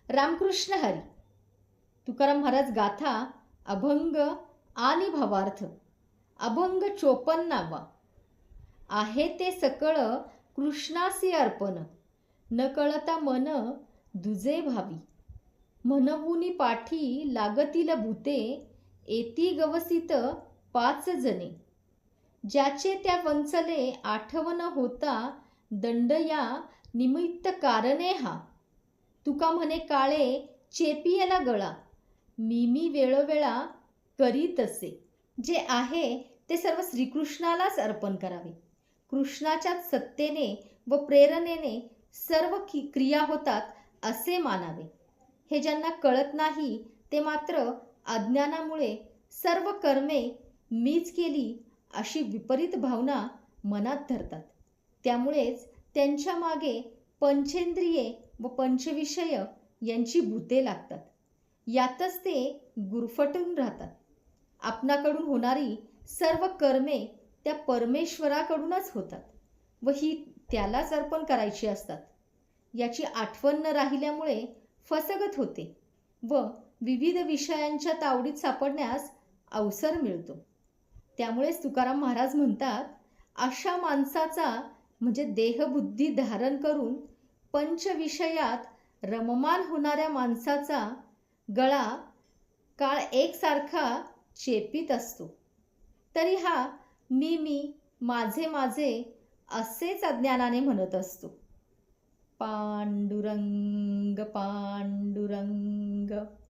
रामकृष्ण हरी. तुकाराम महाराज गाथा अभंग आणि भावार्थ. अभंग 54. आहे ते सकळ कृष्णासी अर्पण, न कळता मन दुजे भावी. म्हणवुनी पाठी लागतील भूते, एती गवसित 5 जणे. ज्याचे त्या वंचले आठवण होता, दंड या निमित्त कारणे हा. तुका म्हणे काळे चेपियला गळा, मी वेळोवेळा करी तसे. जे आहे ते सर्व श्रीकृष्णालाच अर्पण करावे. कृष्णाच्या सत्तेने व प्रेरणेने सर्व क्रिया होतात असे मानावे. हे ज्यांना कळत नाही ते मात्र अज्ञानामुळे सर्व कर्मे मीच केली अशी विपरीत भावना मनात धरतात. त्यामुळेच त्यांच्या मागे पंचेंद्रिये व पंचविषय यांची भूते लागतात. यातच ते गुरफटून राहतात. आपणाकडून होणारी सर्व कर्मे त्या परमेश्वराकडूनच होतात व ही त्यालाच अर्पण करायची असतात. याची आठवण न राहिल्यामुळे फसगत होते व विविध विषयांच्या तावडीत सापडण्यास अवसर मिळतो. त्यामुळेच तुकाराम महाराज म्हणतात, अशा माणसाचा म्हणजे देहबुद्धी धारण करून पंचविषयात रममान होणाऱ्या माणसाचा गळा काळ एकसारखा चेपीत असतो. तरी हा मी माझे असेच अज्ञानाने म्हणत असतो. पांडुरंग पांडुरंग.